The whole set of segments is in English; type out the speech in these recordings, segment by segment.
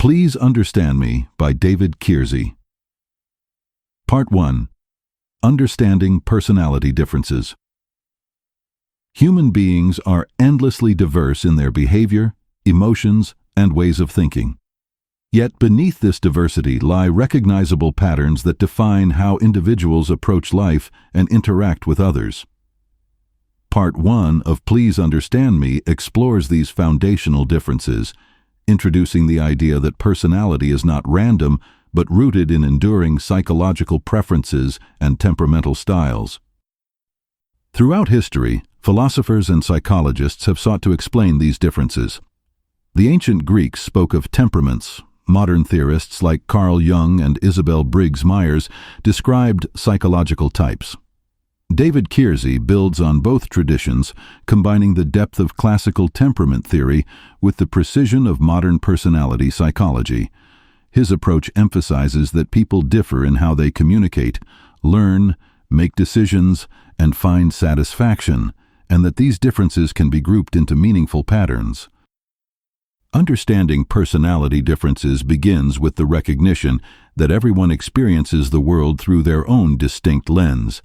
Please Understand Me by David Keirsey. Part 1. Understanding Personality Differences. Human beings are endlessly diverse in their behavior, emotions, and ways of thinking. Yet beneath this diversity lie recognizable patterns that define how individuals approach life and interact with others. Part 1 of Please Understand Me explores these foundational differences, introducing the idea that personality is not random but rooted in enduring psychological preferences and temperamental styles. Throughout history, philosophers and psychologists have sought to explain these differences. The ancient Greeks spoke of temperaments. Modern theorists like Carl Jung and Isabel Briggs Myers described psychological types. David Keirsey builds on both traditions, combining the depth of classical temperament theory with the precision of modern personality psychology. His approach emphasizes that people differ in how they communicate, learn, make decisions, and find satisfaction, and that these differences can be grouped into meaningful patterns. Understanding personality differences begins with the recognition that everyone experiences the world through their own distinct lens.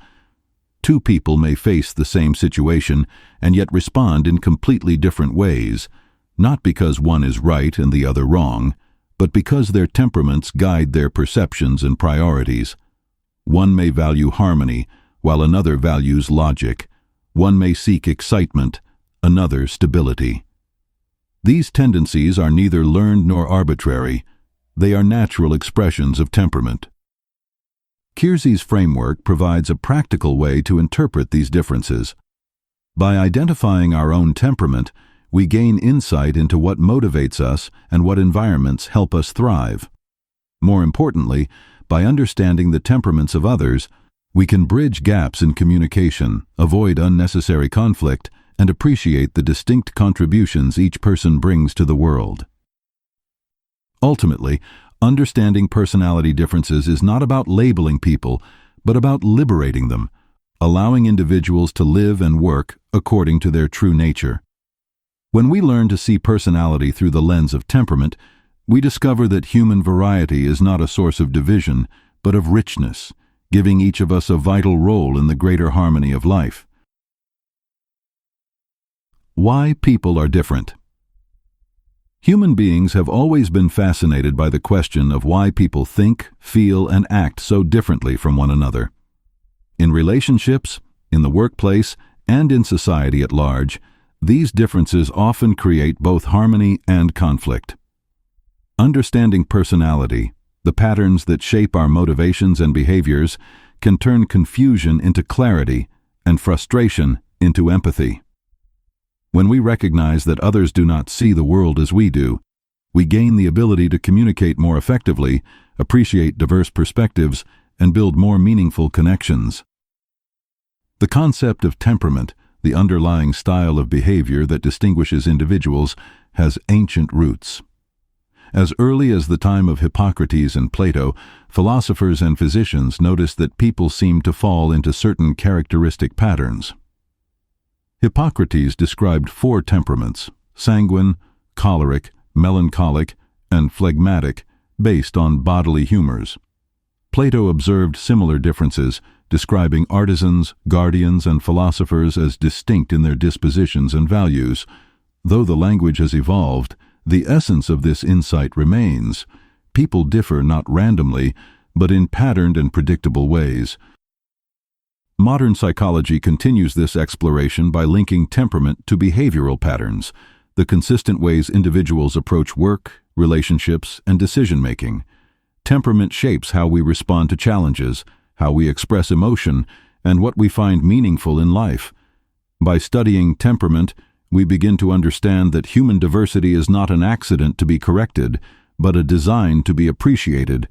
Two people may face the same situation and yet respond in completely different ways, not because one is right and the other wrong, but because their temperaments guide their perceptions and priorities. One may value harmony, while another values logic. One may seek excitement, another stability. These tendencies are neither learned nor arbitrary. They are natural expressions of temperament. Keirsey's framework provides a practical way to interpret these differences. By identifying our own temperament, we gain insight into what motivates us and what environments help us thrive. More importantly, by understanding the temperaments of others, we can bridge gaps in communication, avoid unnecessary conflict, and appreciate the distinct contributions each person brings to the world. Ultimately, understanding personality differences is not about labeling people, but about liberating them, allowing individuals to live and work according to their true nature. When we learn to see personality through the lens of temperament, we discover that human variety is not a source of division, but of richness, giving each of us a vital role in the greater harmony of life. Why people are different. Human beings have always been fascinated by the question of why people think, feel, and act so differently from one another. In relationships, in the workplace, and in society at large, these differences often create both harmony and conflict. Understanding personality, the patterns that shape our motivations and behaviors, can turn confusion into clarity and frustration into empathy. When we recognize that others do not see the world as we do, we gain the ability to communicate more effectively, appreciate diverse perspectives, and build more meaningful connections. The concept of temperament, the underlying style of behavior that distinguishes individuals, has ancient roots. As early as the time of Hippocrates and Plato, philosophers and physicians noticed that people seemed to fall into certain characteristic patterns. Hippocrates described 4 temperaments: sanguine, choleric, melancholic, and phlegmatic, based on bodily humors. Plato observed similar differences, describing artisans, guardians, and philosophers as distinct in their dispositions and values. Though the language has evolved, the essence of this insight remains. People differ not randomly, but in patterned and predictable ways. Modern psychology continues this exploration by linking temperament to behavioral patterns, the consistent ways individuals approach work, relationships, and decision-making. Temperament shapes how we respond to challenges, how we express emotion, and what we find meaningful in life. By studying temperament, we begin to understand that human diversity is not an accident to be corrected, but a design to be appreciated.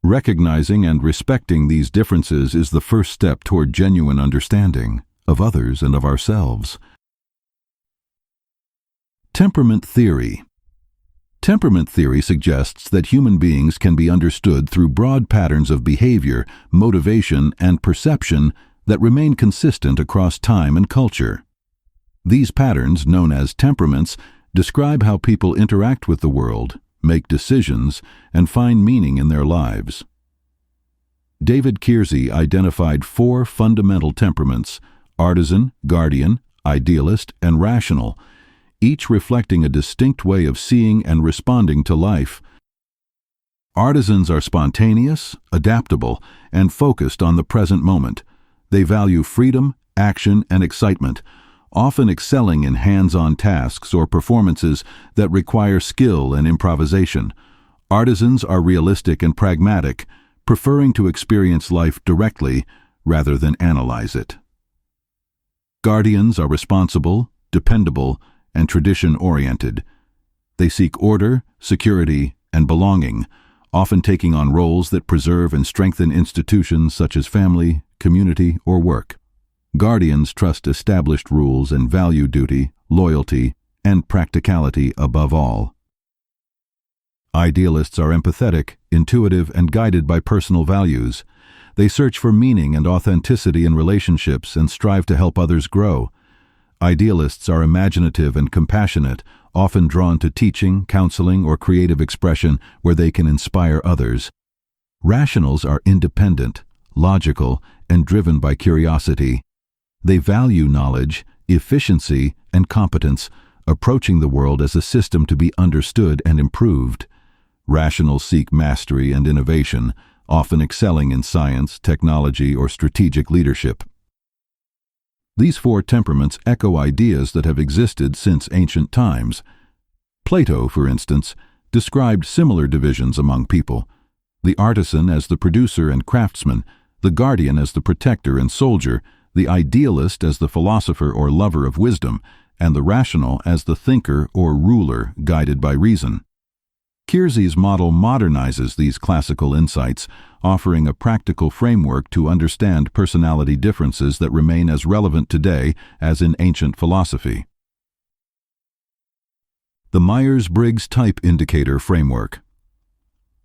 Recognizing and respecting these differences is the first step toward genuine understanding of others and of ourselves. Temperament theory. Temperament theory suggests that human beings can be understood through broad patterns of behavior, motivation, and perception that remain consistent across time and culture. These patterns, known as temperaments, describe how people interact with the world, make decisions, and find meaning in their lives. David Keirsey identified 4 fundamental temperaments: Artisan, Guardian, Idealist, and Rational, each reflecting a distinct way of seeing and responding to life. Artisans are spontaneous, adaptable, and focused on the present moment. They value freedom, action, and excitement, often excelling in hands-on tasks or performances that require skill and improvisation. Artisans are realistic and pragmatic, preferring to experience life directly rather than analyze it. Guardians are responsible, dependable, and tradition-oriented. They seek order, security, and belonging, often taking on roles that preserve and strengthen institutions such as family, community, or work. Guardians trust established rules and value duty, loyalty, and practicality above all. Idealists are empathetic, intuitive, and guided by personal values. They search for meaning and authenticity in relationships and strive to help others grow. Idealists are imaginative and compassionate, often drawn to teaching, counseling, or creative expression where they can inspire others. Rationals are independent, logical, and driven by curiosity. They value knowledge, efficiency, and competence, approaching the world as a system to be understood and improved. Rationals seek mastery and innovation, often excelling in science, technology, or strategic leadership. These 4 temperaments echo ideas that have existed since ancient times. Plato, for instance, described similar divisions among people: the artisan as the producer and craftsman, the guardian as the protector and soldier, the idealist as the philosopher or lover of wisdom, and the rational as the thinker or ruler guided by reason. Keirsey's model modernizes these classical insights, offering a practical framework to understand personality differences that remain as relevant today as in ancient philosophy. The Myers-Briggs Type Indicator Framework.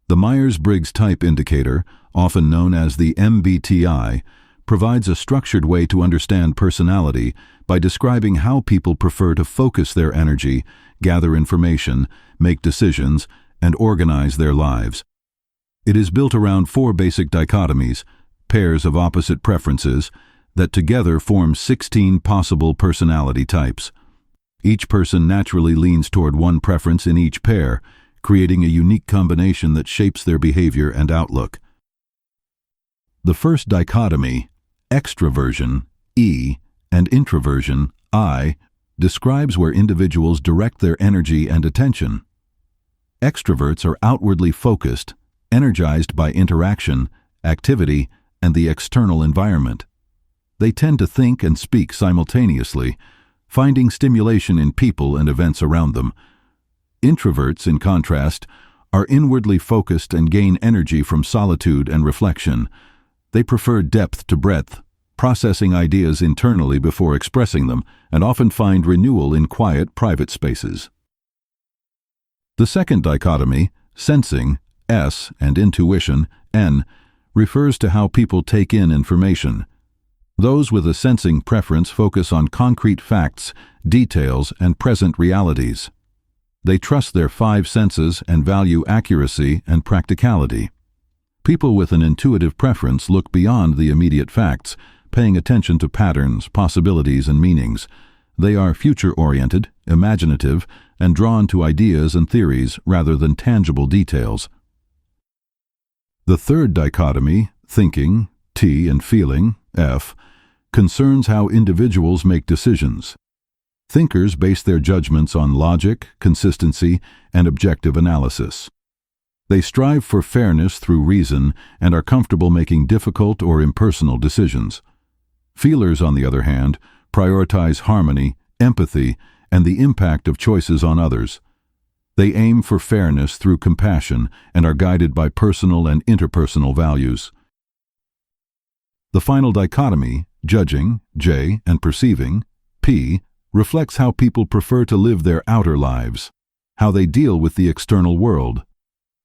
The Myers-Briggs Type Indicator, often known as the MBTI, provides a structured way to understand personality by describing how people prefer to focus their energy, gather information, make decisions, and organize their lives. It is built around 4 basic dichotomies, pairs of opposite preferences, that together form 16 possible personality types. Each person naturally leans toward one preference in each pair, creating a unique combination that shapes their behavior and outlook. The first dichotomy, extraversion, E, and introversion, I, describes where individuals direct their energy and attention. Extroverts are outwardly focused, energized by interaction, activity, and the external environment. They tend to think and speak simultaneously, finding stimulation in people and events around them. Introverts, in contrast, are inwardly focused and gain energy from solitude and reflection. They prefer depth to breadth, processing ideas internally before expressing them, and often find renewal in quiet, private spaces. The second dichotomy, sensing, S, and intuition, N, refers to how people take in information. Those with a sensing preference focus on concrete facts, details, and present realities. They trust their 5 senses and value accuracy and practicality. People with an intuitive preference look beyond the immediate facts, paying attention to patterns, possibilities, and meanings. They are future-oriented, imaginative, and drawn to ideas and theories rather than tangible details. The third dichotomy, thinking, T, and feeling, F, concerns how individuals make decisions. Thinkers base their judgments on logic, consistency, and objective analysis. They strive for fairness through reason and are comfortable making difficult or impersonal decisions. Feelers, on the other hand, prioritize harmony, empathy, and the impact of choices on others. They aim for fairness through compassion and are guided by personal and interpersonal values. The final dichotomy, judging, J, and perceiving, P, reflects how people prefer to live their outer lives, how they deal with the external world.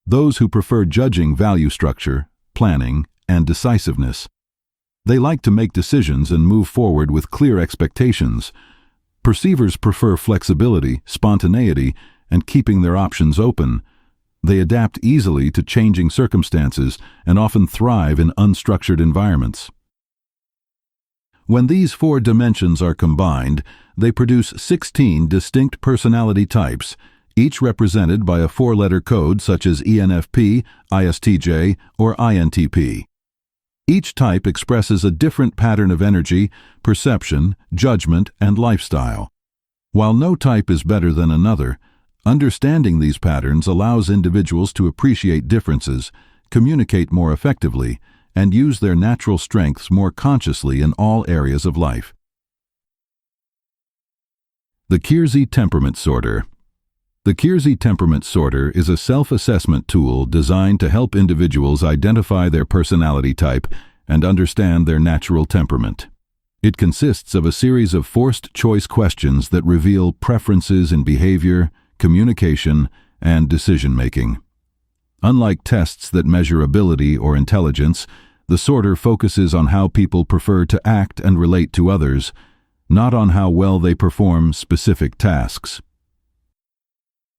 Those who prefer judging value structure, planning, and decisiveness. They like to make decisions and move forward with clear expectations. Perceivers prefer flexibility, spontaneity, and keeping their options open. They adapt easily to changing circumstances and often thrive in unstructured environments. When these 4 dimensions are combined, they produce 16 distinct personality types, each represented by a 4-letter code such as ENFP, ISTJ, or INTP. Each type expresses a different pattern of energy, perception, judgment, and lifestyle. While no type is better than another, understanding these patterns allows individuals to appreciate differences, communicate more effectively, and use their natural strengths more consciously in all areas of life. The Keirsey Temperament Sorter. The Keirsey Temperament Sorter is a self-assessment tool designed to help individuals identify their personality type and understand their natural temperament. It consists of a series of forced choice questions that reveal preferences in behavior, communication, and decision-making. Unlike tests that measure ability or intelligence, the sorter focuses on how people prefer to act and relate to others, not on how well they perform specific tasks.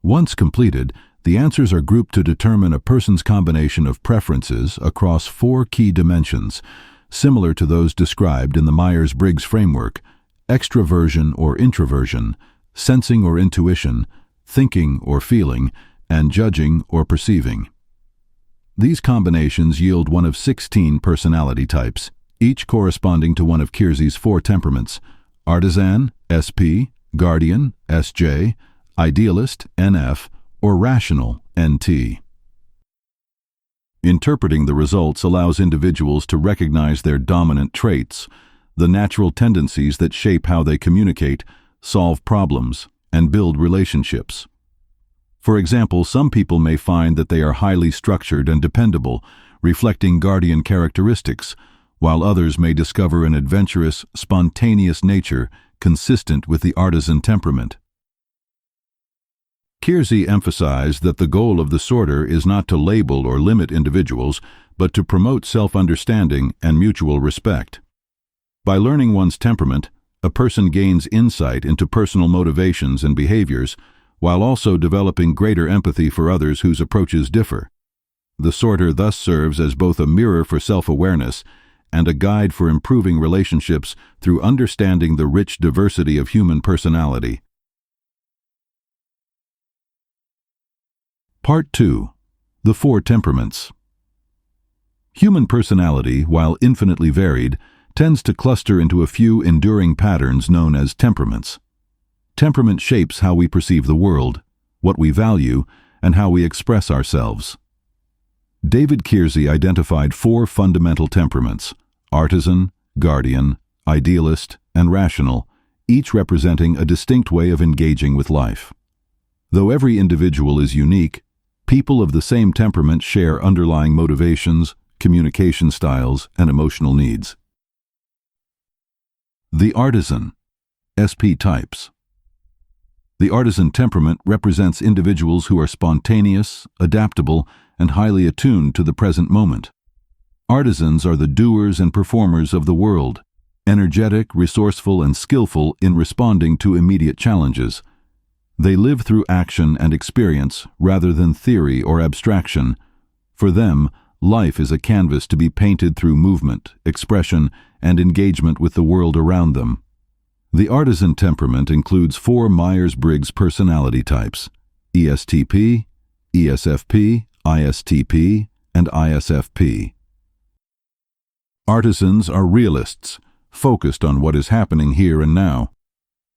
Once completed, the answers are grouped to determine a person's combination of preferences across 4 key dimensions, similar to those described in the Myers-Briggs framework: extroversion or introversion, sensing or intuition, thinking or feeling, and judging or perceiving. These combinations yield one of 16 personality types, each corresponding to one of Keirsey's 4 temperaments: Artisan, SP, Guardian, SJ, Idealist, NF, or Rational, NT. Interpreting the results allows individuals to recognize their dominant traits, the natural tendencies that shape how they communicate, solve problems, and build relationships. For example, some people may find that they are highly structured and dependable, reflecting Guardian characteristics, while others may discover an adventurous, spontaneous nature consistent with the Artisan temperament. Keirsey emphasized that the goal of the sorter is not to label or limit individuals, but to promote self-understanding and mutual respect. By learning one's temperament, a person gains insight into personal motivations and behaviors, while also developing greater empathy for others whose approaches differ. The sorter thus serves as both a mirror for self-awareness and a guide for improving relationships through understanding the rich diversity of human personality. Part 2. The 4 temperaments. Human personality, while infinitely varied, tends to cluster into a few enduring patterns known as temperaments. Temperament shapes how we perceive the world, what we value, and how we express ourselves. David Keirsey identified 4 fundamental temperaments: Artisan, Guardian, Idealist, and Rational, each representing a distinct way of engaging with life. Though every individual is unique, people of the same temperament share underlying motivations, communication styles, and emotional needs. The Artisan. SP types. The Artisan temperament represents individuals who are spontaneous, adaptable, and highly attuned to the present moment. Artisans are the doers and performers of the world, energetic, resourceful, and skillful in responding to immediate challenges. They live through action and experience rather than theory or abstraction. For them, life is a canvas to be painted through movement, expression, and engagement with the world around them. The Artisan temperament includes 4 Myers-Briggs personality types: ESTP, ESFP, ISTP, and ISFP. Artisans are realists, focused on what is happening here and now.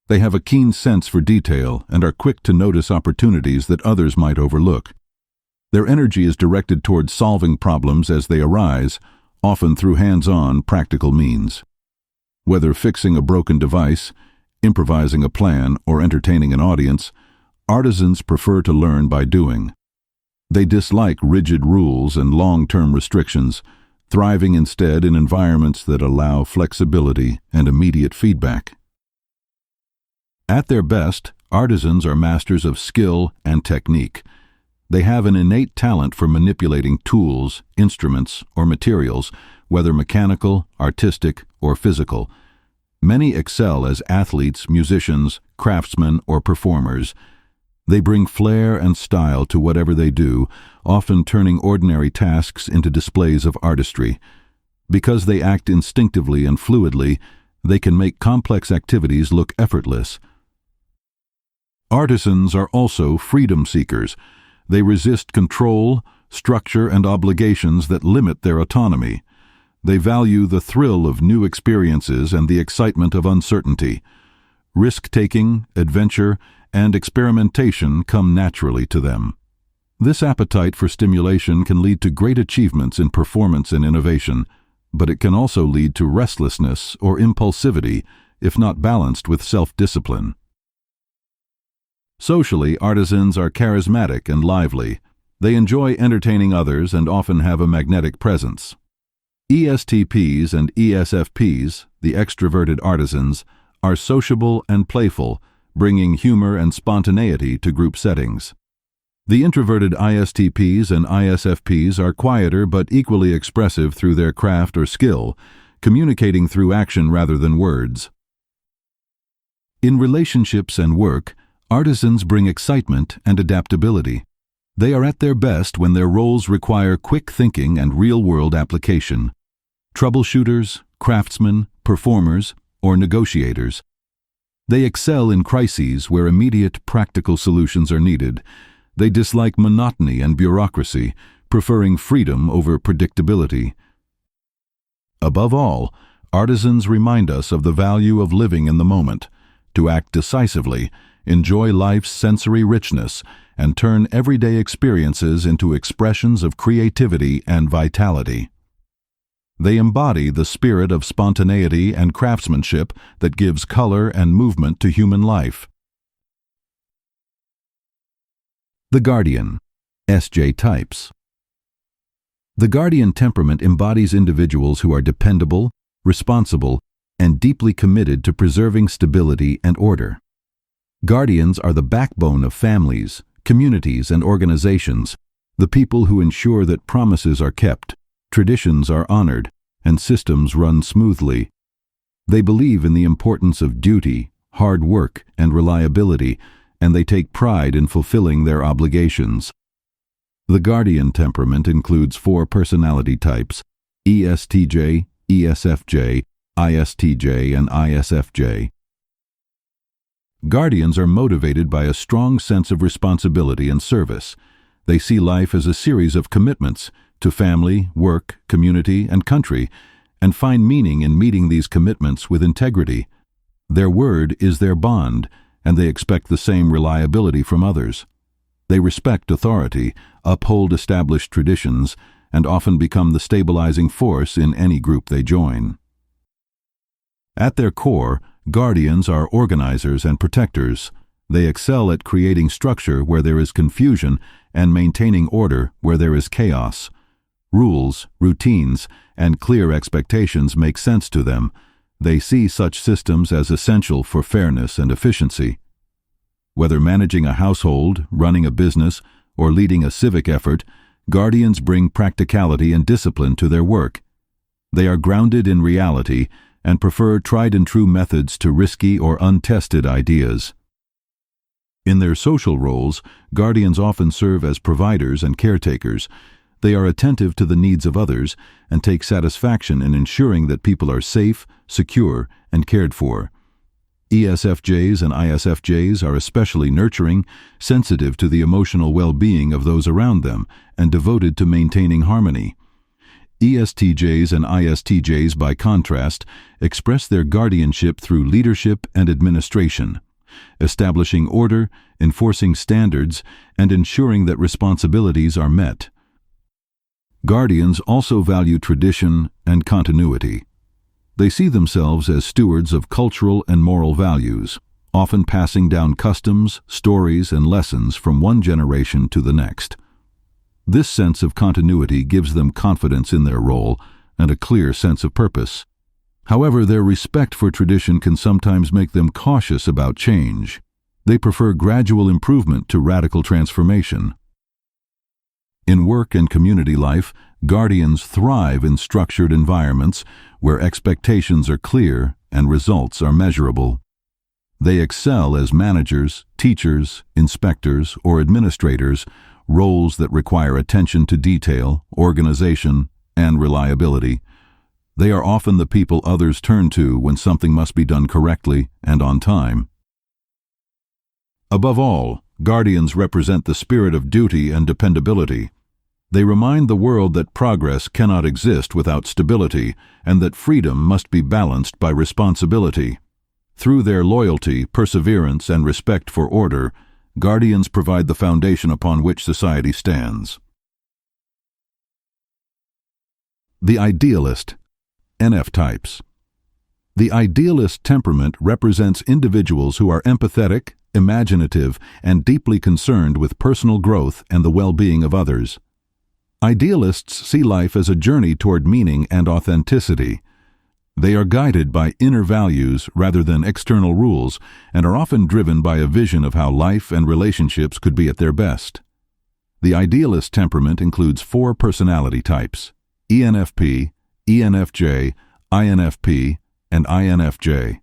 They have a keen sense for detail and are quick to notice opportunities that others might overlook. Their energy is directed towards solving problems as they arise, often through hands-on, practical means. Whether fixing a broken device, improvising a plan, or entertaining an audience, artisans prefer to learn by doing. They dislike rigid rules and long-term restrictions, thriving instead in environments that allow flexibility and immediate feedback. At their best, artisans are masters of skill and technique. They have an innate talent for manipulating tools, instruments, or materials, whether mechanical, artistic, or physical. Many excel as athletes, musicians, craftsmen, or performers. They bring flair and style to whatever they do, often turning ordinary tasks into displays of artistry. Because they act instinctively and fluidly, they can make complex activities look effortless. Artisans are also freedom seekers. They resist control, structure, and obligations that limit their autonomy. They value the thrill of new experiences and the excitement of uncertainty. Risk-taking, adventure, and experimentation come naturally to them. This appetite for stimulation can lead to great achievements in performance and innovation, but it can also lead to restlessness or impulsivity if not balanced with self-discipline. Socially, artisans are charismatic and lively. They enjoy entertaining others and often have a magnetic presence. ESTPs and ESFPs, the extroverted artisans, are sociable and playful, bringing humor and spontaneity to group settings. The introverted ISTPs and ISFPs are quieter but equally expressive through their craft or skill, communicating through action rather than words. In relationships and work, artisans bring excitement and adaptability. They are at their best when their roles require quick thinking and real-world application. Troubleshooters, craftsmen, performers, or negotiators. They excel in crises where immediate practical solutions are needed. They dislike monotony and bureaucracy, preferring freedom over predictability. Above all, artisans remind us of the value of living in the moment, to act decisively, enjoy life's sensory richness, and turn everyday experiences into expressions of creativity and vitality. They embody the spirit of spontaneity and craftsmanship that gives color and movement to human life. The Guardian, SJ types. The Guardian temperament embodies individuals who are dependable, responsible, and deeply committed to preserving stability and order. Guardians are the backbone of families, communities, and organizations, the people who ensure that promises are kept, traditions are honored, and systems run smoothly. They believe in the importance of duty, hard work, and reliability, and they take pride in fulfilling their obligations. The Guardian temperament includes 4 personality types: ESTJ, ESFJ, ISTJ, and ISFJ. Guardians are motivated by a strong sense of responsibility and service. They see life as a series of commitments to family, work, community, and country, and find meaning in meeting these commitments with integrity. Their word is their bond, and they expect the same reliability from others. They respect authority, uphold established traditions, and often become the stabilizing force in any group they join. At their core, Guardians are organizers and protectors. They excel at creating structure where there is confusion and maintaining order where there is chaos. Rules, routines, and clear expectations make sense to them. They see such systems as essential for fairness and efficiency. Whether managing a household, running a business, or leading a civic effort, Guardians bring practicality and discipline to their work. They are grounded in reality and prefer tried-and-true methods to risky or untested ideas. In their social roles, Guardians often serve as providers and caretakers. They are attentive to the needs of others and take satisfaction in ensuring that people are safe, secure, and cared for. ESFJs and ISFJs are especially nurturing, sensitive to the emotional well-being of those around them, and devoted to maintaining harmony. ESTJs and ISTJs, by contrast, express their guardianship through leadership and administration, establishing order, enforcing standards, and ensuring that responsibilities are met. Guardians also value tradition and continuity. They see themselves as stewards of cultural and moral values, often passing down customs, stories, and lessons from one generation to the next. This sense of continuity gives them confidence in their role and a clear sense of purpose. However, their respect for tradition can sometimes make them cautious about change. They prefer gradual improvement to radical transformation. In work and community life, Guardians thrive in structured environments where expectations are clear and results are measurable. They excel as managers, teachers, inspectors, or administrators, roles that require attention to detail, organization, and reliability. They are often the people others turn to when something must be done correctly and on time. Above all, guardians represent the spirit of duty and dependability. They remind the world that progress cannot exist without stability and that freedom must be balanced by responsibility. Through their loyalty, perseverance, and respect for order, guardians provide the foundation upon which society stands. The Idealist, NF types. The Idealist temperament represents individuals who are empathetic, imaginative, and deeply concerned with personal growth and the well-being of others. Idealists see life as a journey toward meaning and authenticity. They are guided by inner values rather than external rules and are often driven by a vision of how life and relationships could be at their best. The Idealist temperament includes 4 personality types: ENFP, ENFJ, INFP, and INFJ.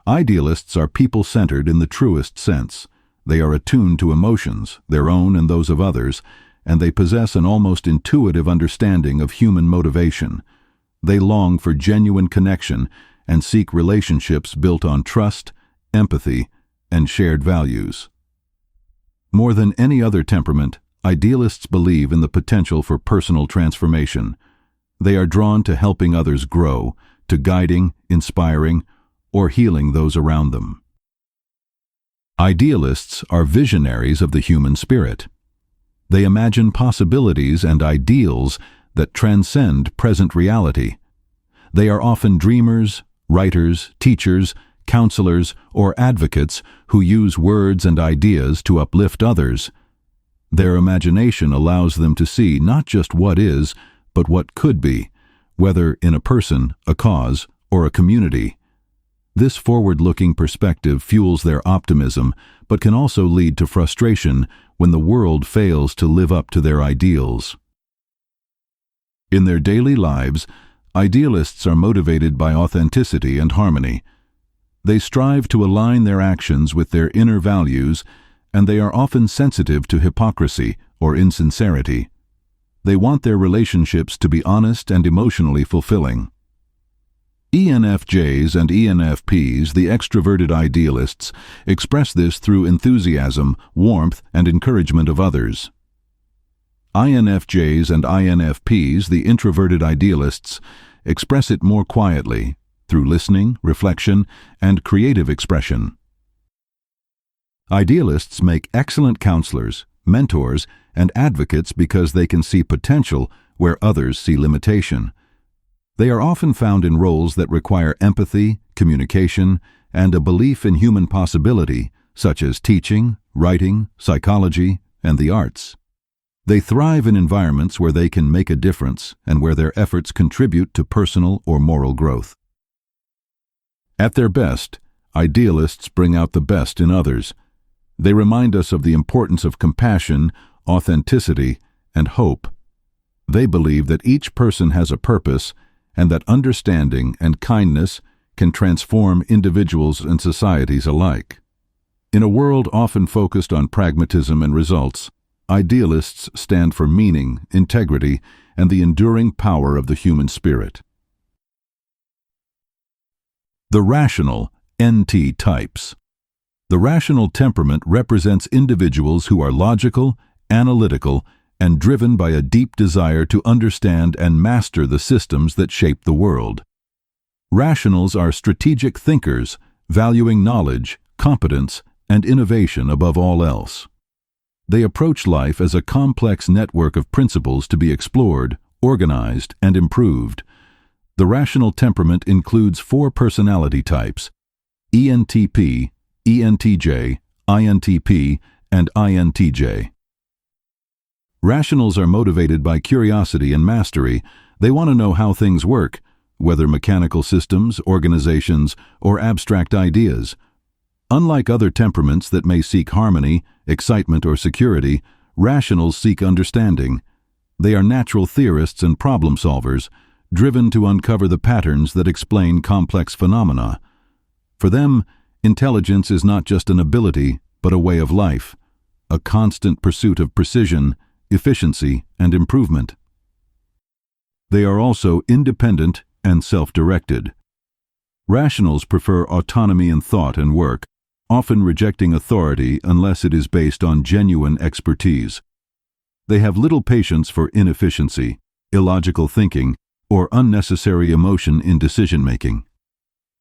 Idealists are people-centered in the truest sense. They are attuned to emotions, their own and those of others, and they possess an almost intuitive understanding of human motivation. They long for genuine connection and seek relationships built on trust, empathy, and shared values. More than any other temperament, idealists believe in the potential for personal transformation. They are drawn to helping others grow, to guiding, inspiring, or healing those around them. Idealists are visionaries of the human spirit. They imagine possibilities and ideals that transcend present reality. They are often dreamers, writers, teachers, counselors, or advocates who use words and ideas to uplift others. Their imagination allows them to see not just what is, but what could be, whether in a person, a cause, or a community. This forward-looking perspective fuels their optimism, but can also lead to frustration when the world fails to live up to their ideals. In their daily lives, idealists are motivated by authenticity and harmony. They strive to align their actions with their inner values, and they are often sensitive to hypocrisy or insincerity. They want their relationships to be honest and emotionally fulfilling. ENFJs and ENFPs, the extroverted idealists, express this through enthusiasm, warmth, and encouragement of others. INFJs and INFPs, the introverted idealists, express it more quietly, through listening, reflection, and creative expression. Idealists make excellent counselors, mentors, and advocates because they can see potential where others see limitation. They are often found in roles that require empathy, communication, and a belief in human possibility, such as teaching, writing, psychology, and the arts. They thrive in environments where they can make a difference and where their efforts contribute to personal or moral growth. At their best, idealists bring out the best in others. They remind us of the importance of compassion, authenticity, and hope. They believe that each person has a purpose and that understanding and kindness can transform individuals and societies alike. In a world often focused on pragmatism and results, idealists stand for meaning, integrity, and the enduring power of the human spirit. The rational, NT types. The rational temperament represents individuals who are logical, analytical, and driven by a deep desire to understand and master the systems that shape the world. Rationals are strategic thinkers, valuing knowledge, competence, and innovation above all else. They approach life as a complex network of principles to be explored, organized, and improved. The rational temperament includes 4 personality types: ENTP, ENTJ, INTP, and INTJ. Rationals are motivated by curiosity and mastery. They want to know how things work, whether mechanical systems, organizations, or abstract ideas. Unlike other temperaments that may seek harmony, excitement, or security, rationals seek understanding. They are natural theorists and problem solvers, driven to uncover the patterns that explain complex phenomena. For them, intelligence is not just an ability, but a way of life, a constant pursuit of precision, efficiency, and improvement. They are also independent and self-directed. Rationals prefer autonomy in thought and work, often rejecting authority unless it is based on genuine expertise. They have little patience for inefficiency, illogical thinking, or unnecessary emotion in decision-making.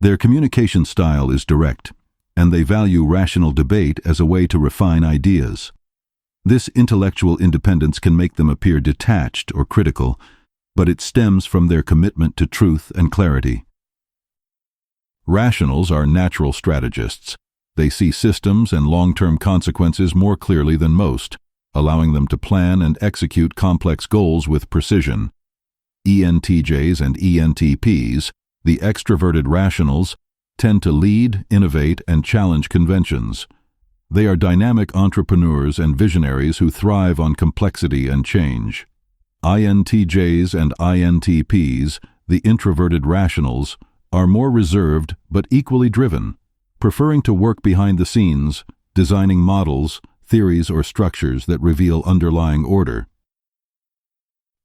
Their communication style is direct, and they value rational debate as a way to refine ideas. This intellectual independence can make them appear detached or critical, but it stems from their commitment to truth and clarity. Rationals are natural strategists. They see systems and long-term consequences more clearly than most, allowing them to plan and execute complex goals with precision. ENTJs and ENTPs, the extroverted rationals, tend to lead, innovate, and challenge conventions. They are dynamic entrepreneurs and visionaries who thrive on complexity and change. INTJs and INTPs, the introverted rationals, are more reserved but equally driven, preferring to work behind the scenes, designing models, theories, or structures that reveal underlying order.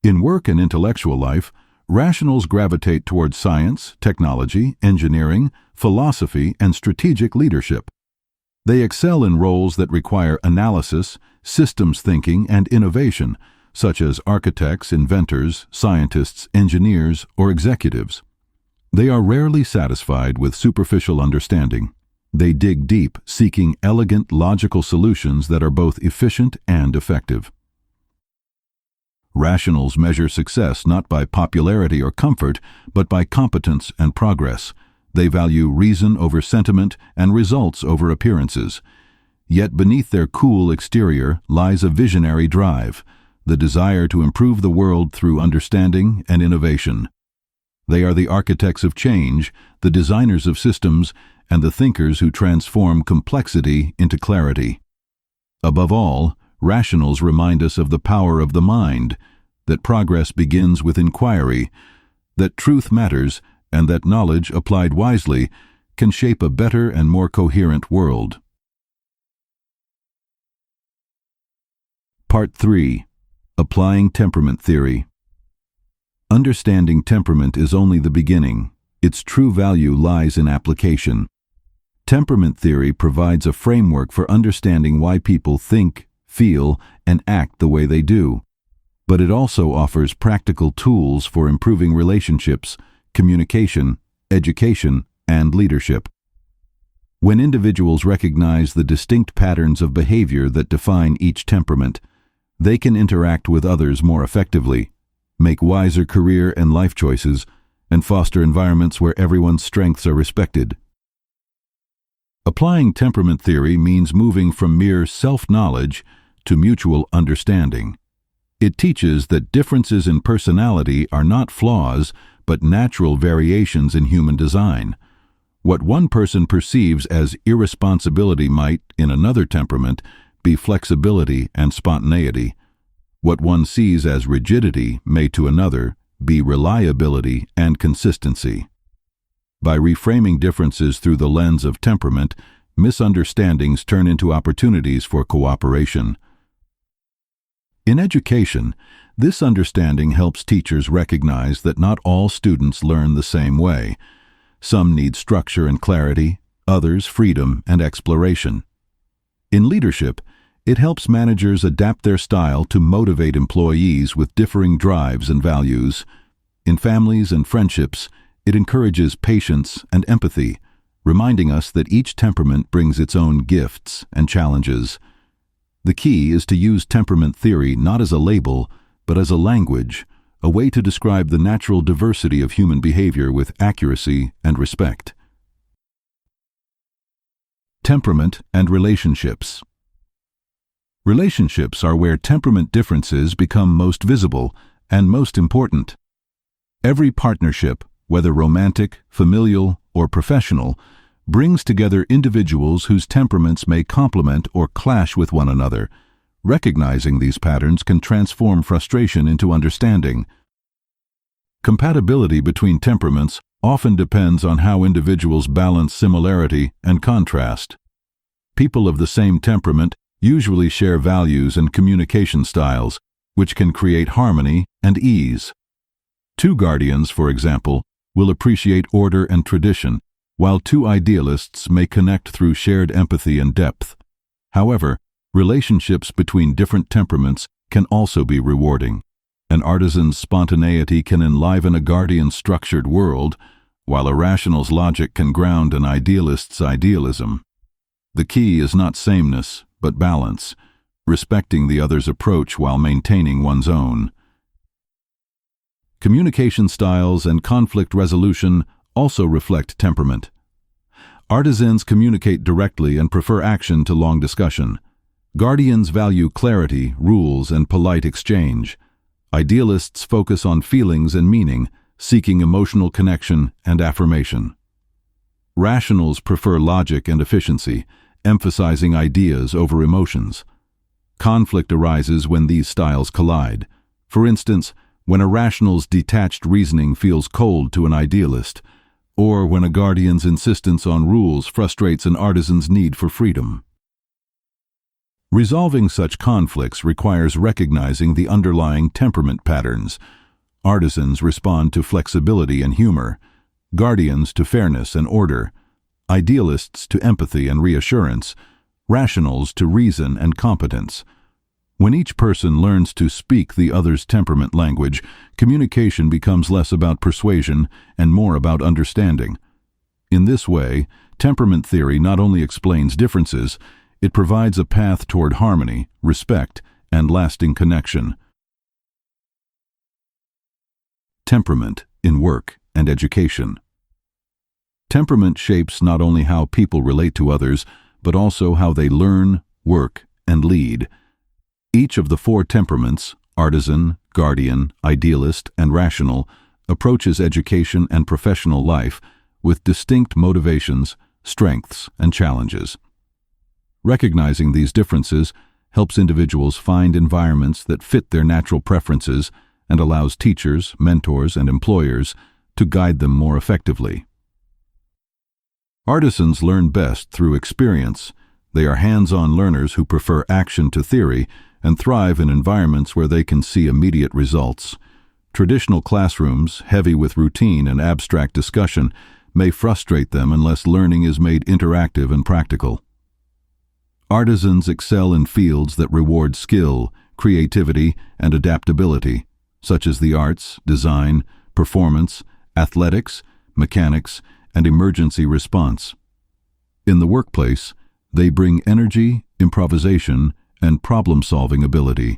In work and intellectual life, rationals gravitate towards science, technology, engineering, philosophy, and strategic leadership. They excel in roles that require analysis, systems thinking, and innovation, such as architects, inventors, scientists, engineers, or executives. They are rarely satisfied with superficial understanding. They dig deep, seeking elegant, logical solutions that are both efficient and effective. Rationals measure success not by popularity or comfort, but by competence and progress. They value reason over sentiment and results over appearances. Yet beneath their cool exterior lies a visionary drive, the desire to improve the world through understanding and innovation. They are the architects of change, the designers of systems, and the thinkers who transform complexity into clarity. Above all, rationals remind us of the power of the mind, that progress begins with inquiry, that truth matters, and that knowledge applied wisely can shape a better and more coherent world. Part 3. Applying Temperament Theory. Understanding temperament is only the beginning. Its true value lies in application. Temperament theory provides a framework for understanding why people think, feel, and act the way they do. But it also offers practical tools for improving relationships, communication, education, and leadership. When individuals recognize the distinct patterns of behavior that define each temperament, they can interact with others more effectively, make wiser career and life choices, and foster environments where everyone's strengths are respected. Applying temperament theory means moving from mere self-knowledge to mutual understanding. It teaches that differences in personality are not flaws, but natural variations in human design. What one person perceives as irresponsibility might, in another temperament, be flexibility and spontaneity. What one sees as rigidity may to another be reliability and consistency. By reframing differences through the lens of temperament, misunderstandings turn into opportunities for cooperation. In education, this understanding helps teachers recognize that not all students learn the same way. Some need structure and clarity, others freedom and exploration. In leadership, it helps managers adapt their style to motivate employees with differing drives and values. In families and friendships, it encourages patience and empathy, reminding us that each temperament brings its own gifts and challenges. The key is to use temperament theory not as a label, but as a language, a way to describe the natural diversity of human behavior with accuracy and respect. Temperament and relationships. Relationships are where temperament differences become most visible and most important. Every partnership, whether romantic, familial, or professional, brings together individuals whose temperaments may complement or clash with one another. Recognizing these patterns can transform frustration into understanding. Compatibility between temperaments often depends on how individuals balance similarity and contrast. People of the same temperament usually share values and communication styles, which can create harmony and ease. Two guardians, for example, will appreciate order and tradition, while two idealists may connect through shared empathy and depth. However, relationships between different temperaments can also be rewarding. An artisan's spontaneity can enliven a guardian's structured world, while a rational's logic can ground an idealist's idealism. The key is not sameness, but balance, respecting the other's approach while maintaining one's own. Communication styles and conflict resolution also reflect temperament. Artisans communicate directly and prefer action to long discussion. Guardians value clarity, rules, and polite exchange. Idealists focus on feelings and meaning, seeking emotional connection and affirmation. Rationals prefer logic and efficiency, emphasizing ideas over emotions. Conflict arises when these styles collide. For instance, when a rational's detached reasoning feels cold to an idealist, or when a guardian's insistence on rules frustrates an artisan's need for freedom. Resolving such conflicts requires recognizing the underlying temperament patterns. Artisans respond to flexibility and humor, guardians to fairness and order, idealists to empathy and reassurance, rationals to reason and competence. When each person learns to speak the other's temperament language, communication becomes less about persuasion and more about understanding. In this way, temperament theory not only explains differences, it provides a path toward harmony, respect, and lasting connection. Temperament in work and education. Temperament shapes not only how people relate to others, but also how they learn, work, and lead. Each of the four temperaments, artisan, guardian, idealist, and rational, approaches education and professional life with distinct motivations, strengths, and challenges. Recognizing these differences helps individuals find environments that fit their natural preferences and allows teachers, mentors, and employers to guide them more effectively. Artisans learn best through experience. They are hands-on learners who prefer action to theory and thrive in environments where they can see immediate results. Traditional classrooms, heavy with routine and abstract discussion, may frustrate them unless learning is made interactive and practical. Artisans excel in fields that reward skill, creativity, and adaptability, such as the arts, design, performance, athletics, mechanics, and emergency response. In the workplace, they bring energy, improvisation, and problem-solving ability.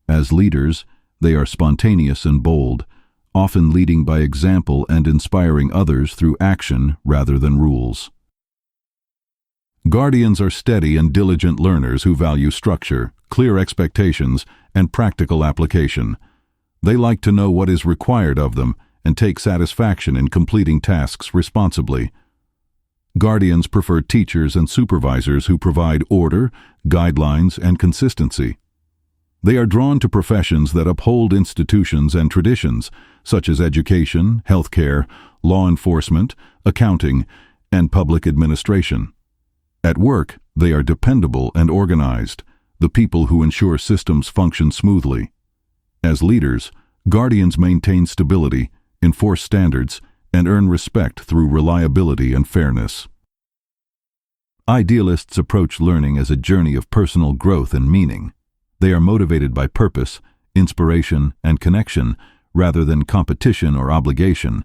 As leaders, they are spontaneous and bold, often leading by example and inspiring others through action rather than rules. Guardians are steady and diligent learners who value structure, clear expectations, and practical application. They like to know what is required of them and take satisfaction in completing tasks responsibly. Guardians prefer teachers and supervisors who provide order, guidelines, and consistency. They are drawn to professions that uphold institutions and traditions, such as education, healthcare, law enforcement, accounting, and public administration. At work, they are dependable and organized, the people who ensure systems function smoothly. As leaders, guardians maintain stability, enforce standards, and earn respect through reliability and fairness. Idealists approach learning as a journey of personal growth and meaning. They are motivated by purpose, inspiration, and connection, rather than competition or obligation.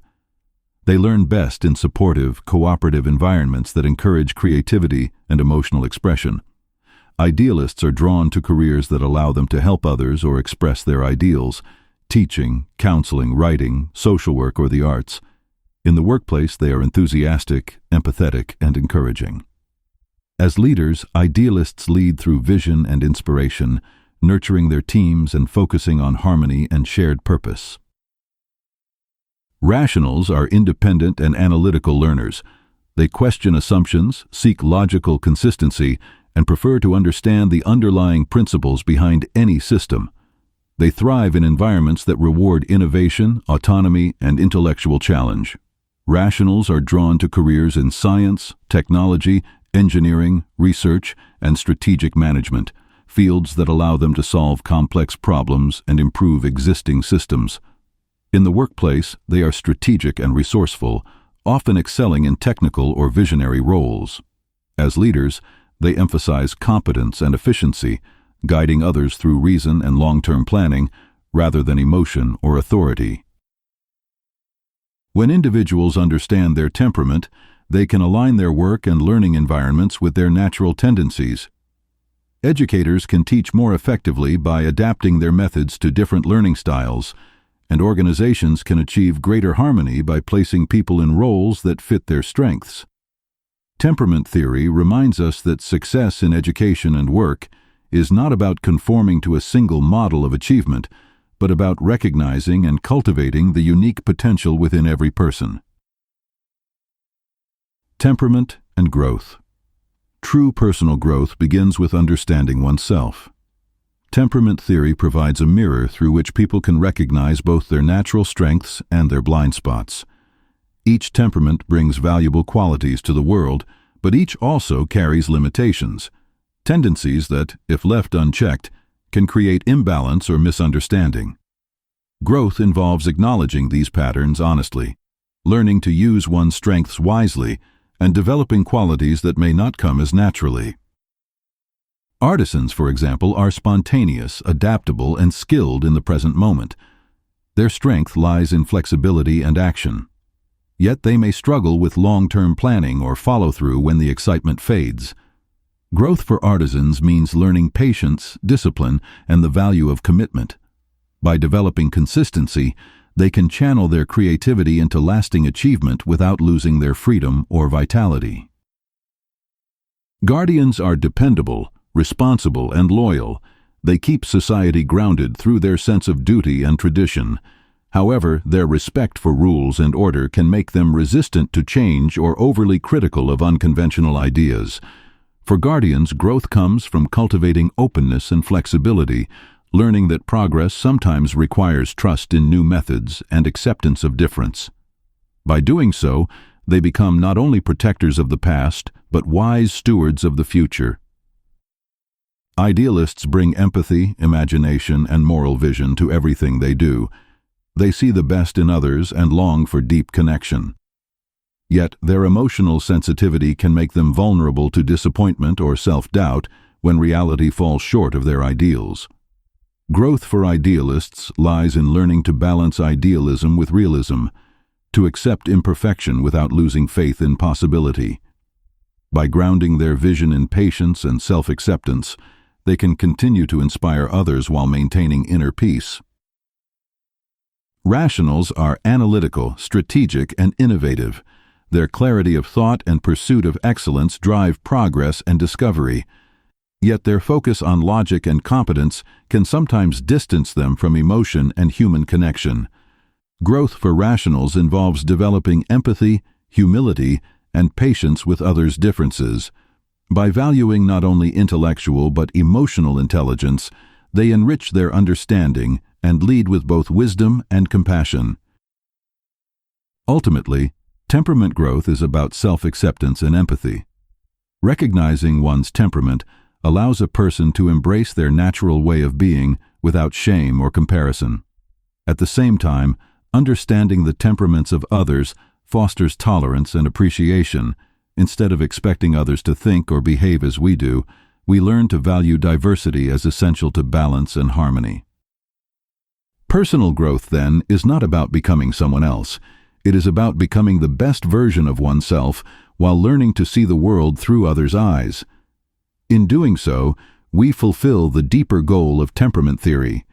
They learn best in supportive, cooperative environments that encourage creativity and emotional expression. Idealists are drawn to careers that allow them to help others or express their ideals: teaching, counseling, writing, social work, or the arts. In the workplace, they are enthusiastic, empathetic, and encouraging. As leaders, idealists lead through vision and inspiration, nurturing their teams and focusing on harmony and shared purpose. Rationals are independent and analytical learners. They question assumptions, seek logical consistency, and prefer to understand the underlying principles behind any system. They thrive in environments that reward innovation, autonomy, and intellectual challenge. Rationals are drawn to careers in science, technology, engineering, research, and strategic management, fields that allow them to solve complex problems and improve existing systems. In the workplace, they are strategic and resourceful, often excelling in technical or visionary roles. As leaders, they emphasize competence and efficiency, guiding others through reason and long-term planning rather than emotion or authority. When individuals understand their temperament, they can align their work and learning environments with their natural tendencies. Educators can teach more effectively by adapting their methods to different learning styles, and organizations can achieve greater harmony by placing people in roles that fit their strengths. Temperament theory reminds us that success in education and work is not about conforming to a single model of achievement, but about recognizing and cultivating the unique potential within every person. Temperament and growth. True personal growth begins with understanding oneself. Temperament theory provides a mirror through which people can recognize both their natural strengths and their blind spots. Each temperament brings valuable qualities to the world, but each also carries limitations, tendencies that, if left unchecked, can create imbalance or misunderstanding. Growth involves acknowledging these patterns honestly, learning to use one's strengths wisely, and developing qualities that may not come as naturally. Artisans, for example, are spontaneous, adaptable, and skilled in the present moment. Their strength lies in flexibility and action. Yet they may struggle with long-term planning or follow-through when the excitement fades. Growth for artisans means learning patience, discipline, and the value of commitment. By developing consistency, they can channel their creativity into lasting achievement without losing their freedom or vitality. Guardians are dependable, responsible, and loyal. They keep society grounded through their sense of duty and tradition. However, their respect for rules and order can make them resistant to change or overly critical of unconventional ideas. For guardians, growth comes from cultivating openness and flexibility, learning that progress sometimes requires trust in new methods and acceptance of difference. By doing so, they become not only protectors of the past, but wise stewards of the future. Idealists bring empathy, imagination, and moral vision to everything they do. They see the best in others and long for deep connection. Yet their emotional sensitivity can make them vulnerable to disappointment or self-doubt when reality falls short of their ideals. Growth for idealists lies in learning to balance idealism with realism, to accept imperfection without losing faith in possibility. By grounding their vision in patience and self-acceptance, they can continue to inspire others while maintaining inner peace. Rationals are analytical, strategic, and innovative. Their clarity of thought and pursuit of excellence drive progress and discovery. Yet their focus on logic and competence can sometimes distance them from emotion and human connection. Growth for rationals involves developing empathy, humility, and patience with others' differences. By valuing not only intellectual but emotional intelligence, they enrich their understanding and lead with both wisdom and compassion. Ultimately, temperament growth is about self-acceptance and empathy. Recognizing one's temperament allows a person to embrace their natural way of being without shame or comparison. At the same time, understanding the temperaments of others fosters tolerance and appreciation. Instead of expecting others to think or behave as we do, we learn to value diversity as essential to balance and harmony. Personal growth, then, is not about becoming someone else. It is about becoming the best version of oneself while learning to see the world through others' eyes. In doing so, we fulfill the deeper goal of temperament theory: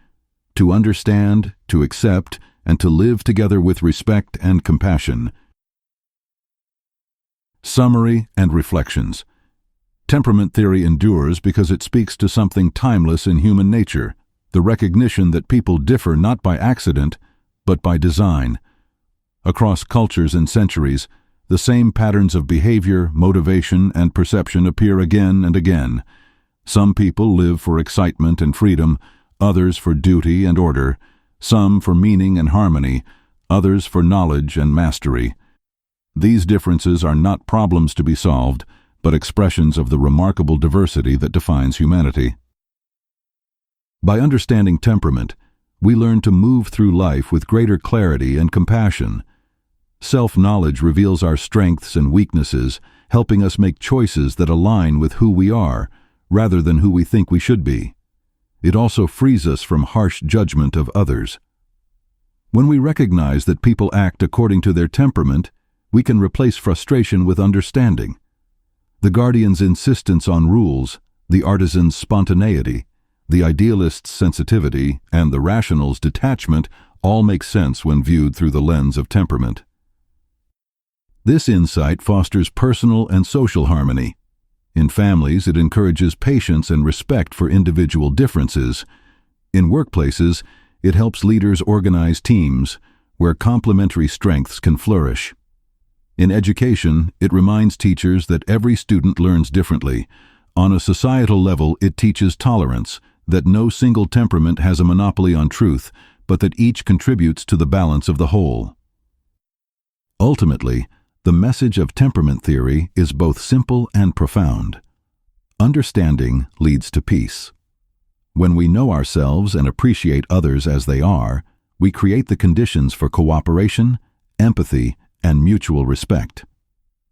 to understand, to accept, and to live together with respect and compassion. Summary and reflections. Temperament theory endures because it speaks to something timeless in human nature, the recognition that people differ not by accident, but by design. Across cultures and centuries, the same patterns of behavior, motivation, and perception appear again and again. Some people live for excitement and freedom, others for duty and order, some for meaning and harmony, others for knowledge and mastery. These differences are not problems to be solved, but expressions of the remarkable diversity that defines humanity. By understanding temperament, we learn to move through life with greater clarity and compassion. Self-knowledge reveals our strengths and weaknesses, helping us make choices that align with who we are, rather than who we think we should be. It also frees us from harsh judgment of others. When we recognize that people act according to their temperament, we can replace frustration with understanding. The Guardian's insistence on rules, the Artisan's spontaneity, the Idealist's sensitivity, and the Rational's detachment all make sense when viewed through the lens of temperament. This insight fosters personal and social harmony. In families, it encourages patience and respect for individual differences. In workplaces, it helps leaders organize teams where complementary strengths can flourish. In education, it reminds teachers that every student learns differently. On a societal level, it teaches tolerance, that no single temperament has a monopoly on truth, but that each contributes to the balance of the whole. Ultimately, the message of temperament theory is both simple and profound. Understanding leads to peace. When we know ourselves and appreciate others as they are, we create the conditions for cooperation, empathy, and mutual respect.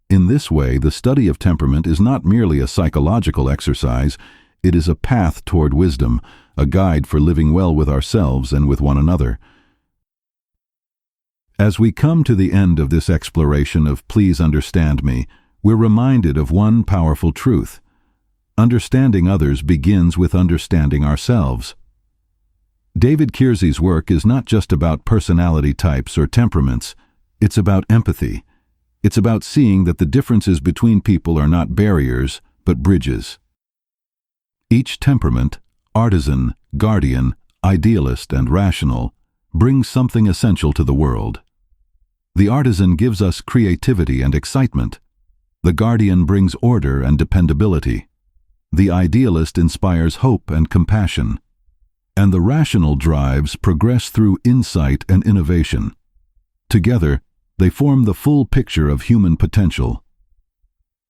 In this way, the study of temperament is not merely a psychological exercise, it is a path toward wisdom, a guide for living well with ourselves and with one another. As we come to the end of this exploration of Please Understand Me, we're reminded of one powerful truth. Understanding others begins with understanding ourselves. David Keirsey's work is not just about personality types or temperaments, it's about empathy. It's about seeing that the differences between people are not barriers, but bridges. Each temperament, Artisan, Guardian, Idealist, and Rational, brings something essential to the world. The Artisan gives us creativity and excitement. The Guardian brings order and dependability. The Idealist inspires hope and compassion. And the Rational drives progress through insight and innovation. Together, they form the full picture of human potential.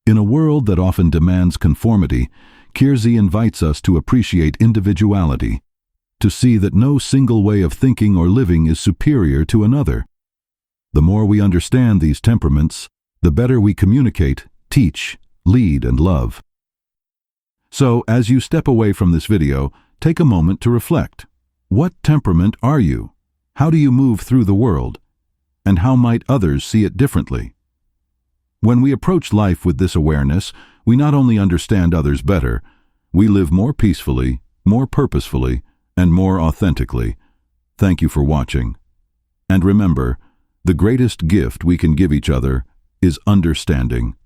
In a world that often demands conformity, Keirsey invites us to appreciate individuality, to see that no single way of thinking or living is superior to another. The more we understand these temperaments, the better we communicate, teach, lead, and love. So, as you step away from this video, take a moment to reflect. What temperament are you? How do you move through the world? And how might others see it differently? When we approach life with this awareness, we not only understand others better, we live more peacefully, more purposefully, and more authentically. Thank you for watching. And remember, the greatest gift we can give each other is understanding.